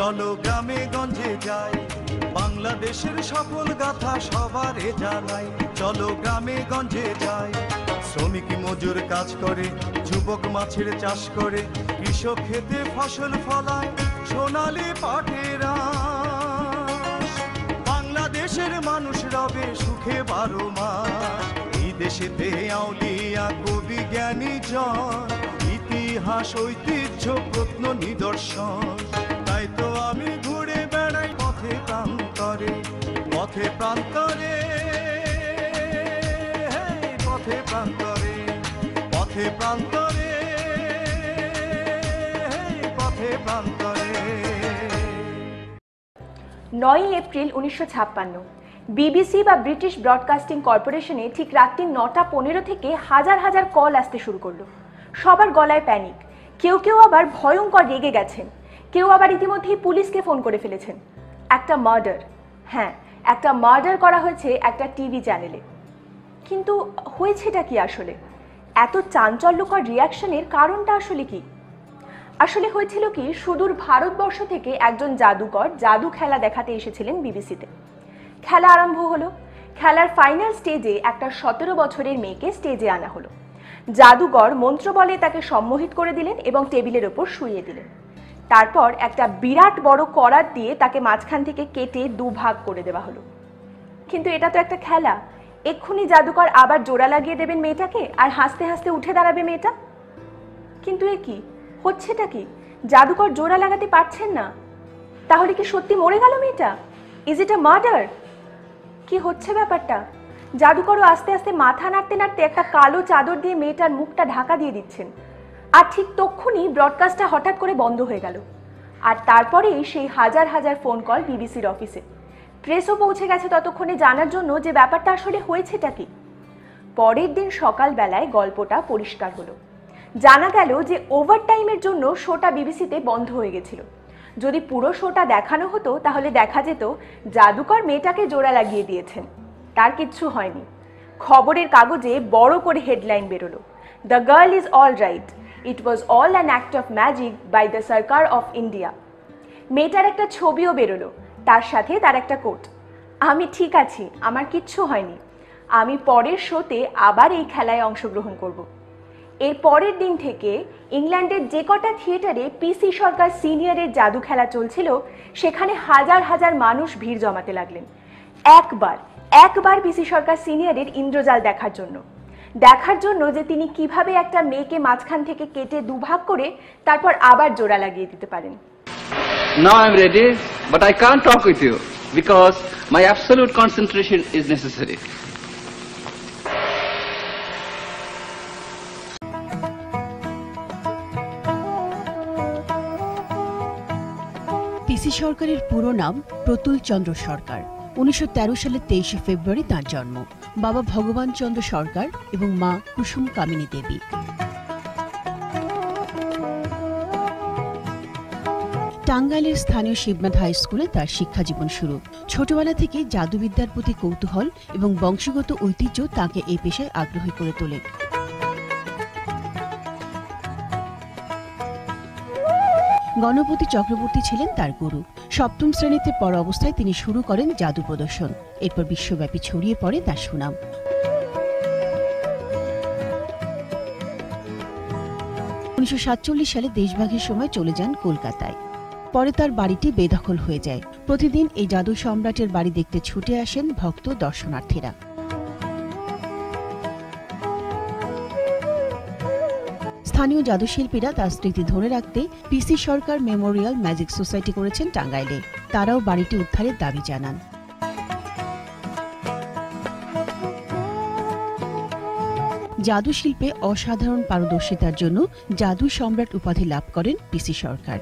চলো গ্রামে গঞ্জে যাই, বাংলাদেশের সফল গাথা সবারে জানাই। চলো গ্রামে গঞ্জে যাই, শ্রমিক মজুর কাজ করে, যুবক মাছের চাষ করে, কৃষক খেতে ফসল ফলায়, সোনালী পাটের আঁশ। বাংলাদেশের মানুষ রবে সুখে 12 মাস। এই দেশেতে আউলিয়া কবি জ্ঞানী জন, ইতিহাস ঐতিহ্য প্রত্ন নিদর্শন। তাই তো আমি ঘুরে বেড়াই পথে প্রান্তরে, পথে প্রান্তরে, পথে প্রান্তরে, পথে প্রান্তরে, পথে প্রান্তরে। 9 এপ্রিল 1956 বিবিসি বা ব্রিটিশ ব্রডকাস্টিং কর্পোরেশনে ঠিক রাত্রি 9:15 থেকে হাজার হাজার কল আসতে শুরু করলো। সবার গলায় প্যানিক, কেউ কেউ আবার ভয়ঙ্কর রেগে গেছেন, কেউ আবার ইতিমধ্যেই পুলিশকে ফোন করে ফেলেছেন। একটা মার্ডার, হ্যাঁ একটা মার্ডার করা হয়েছে একটা টিভি চ্যানেলে। কিন্তু হয়েছেটা কি আসলে? এত চাঞ্চল্যকর রিয়াকশনের কারণটা আসলে কি? আসলে হয়েছিল কি, সুদূর ভারতবর্ষ থেকে একজন জাদুকর জাদু খেলা দেখাতে এসেছিলেন বিবিসিতে। খেলা আরম্ভ হলো। খেলার ফাইনাল স্টেজে একটা 17 বছরের মেয়েকে স্টেজে আনা হলো। জাদুকর মন্ত্র বলে তাকে সম্মোহিত করে দিলেন এবং টেবিলের ওপর শুইয়ে দিলেন। তারপর একটা বিরাট বড় করাত দিয়ে তাকে মাঝখান থেকে কেটে 2 ভাগ করে দেওয়া হলো। কিন্তু এটা তো একটা খেলা, এক্ষুনি জাদুকর আবার জোড়া লাগিয়ে দেবেন মেয়েটাকে আর হাসতে হাসতে উঠে দাঁড়াবে মেয়েটা। কিন্তু এ কি হচ্ছেটা কি? জাদুকর জোড়া লাগাতে পারছেন না। তাহলে কি সত্যি মরে গেল মেয়েটা? Is it a murder? কি হচ্ছে ব্যাপারটা? জাদুকরও আস্তে আস্তে মাথা নাড়তে নাড়তে একটা কালো চাদর দিয়ে মেয়েটার মুখটা ঢাকা দিয়ে দিচ্ছেন। আর ঠিক তক্ষুনি ব্রডকাস্টটা হঠাৎ করে বন্ধ হয়ে গেল। আর তারপরেই সেই হাজার হাজার ফোন কল বিবিসির অফিসে। প্রেসও পৌঁছে গেছে ততক্ষণে জানার জন্য যে ব্যাপারটা আসলে হয়েছেটা কি। পরের দিন সকালবেলায় গল্পটা পরিষ্কার হলো। জানা গেল যে ওভারটাইমের জন্য শোটা বিবিসিতে বন্ধ হয়ে গেছিল। যদি পুরো শোটা দেখানো হতো তাহলে দেখা যেত জাদুকর মেয়েটাকে জোড়া লাগিয়ে দিয়েছেন। তার কিচ্ছু হয়নি। খবরের কাগজে বড় করে হেডলাইন বেরোলো, the girl is all right, it was all an act of magic by the sarkar of India. মেয়েটার একটা ছবিও বেরোলো, তার সাথে তার একটা কোট, আমি ঠিক আছি, আমার কিচ্ছু হয়নি, আমি পরের শোতে আবার এই খেলায় অংশগ্রহণ করব। এর পরের দিন থেকে ইংল্যান্ডের যে কটা থিয়েটারে পিসি সরকার সিনিয়রের জাদু খেলা চলছিল সেখানে হাজার হাজার মানুষ ভিড় জমাতে লাগলেন একবার পিসি সরকার সিনিয়রের ইন্দ্রজাল দেখার জন্য যে তিনি কিভাবে একটা মেয়েকে মাঝখান থেকে কেটে 2 ভাগ করে তারপর আবার জোড়া লাগিয়ে দিতে পারেন। Now I am ready, but I can't talk with you because my absolute concentration is necessary. পিসি সরকারের পুরো নাম প্রতুল চন্দ্র সরকার। 1913 সালের 23শে ফেব্রুয়ারি তাঁর জন্ম। বাবা ভগবান চন্দ্র সরকার এবং মা কুসুম কামিনী দেবী। টাঙ্গাইলের স্থানীয় শিবনাথ হাই স্কুলে তার শিক্ষা জীবন শুরু। ছোটবেলা থেকে জাদুবিদ্যার প্রতি কৌতূহল এবং বংশগত ঐতিহ্য তাকে এই পেশায় আগ্রহী করে তোলে। গণপতি চক্রবর্তী ছিলেন তার গুরু। 7ম শ্রেণীতে পড়া অবস্থায় তিনি শুরু করেন জাদু প্রদর্শন। এরপর বিশ্বব্যাপী ছড়িয়ে পড়ে তার সুনাম। সালে দেশভাগের সময় চলে যান কলকাতায়। পরে তার বাড়িটি বেদখল হয়ে যায়। প্রতিদিন এই জাদু সম্রাটের বাড়ি দেখতে ছুটে আসেন ভক্ত দর্শনার্থীরা। স্থানীয় জাদুশিল্পীরা তার স্মৃতি ধরে রাখতে পিসি সরকার মেমোরিয়াল ম্যাজিক সোসাইটি করেছেন টাঙ্গাইলে। তারাও বাড়িটি উদ্ধারের দাবি জানান। জাদু শিল্পে অসাধারণ পারদর্শিতার জন্য জাদু সম্রাট উপাধি লাভ করেন পিসি সরকার।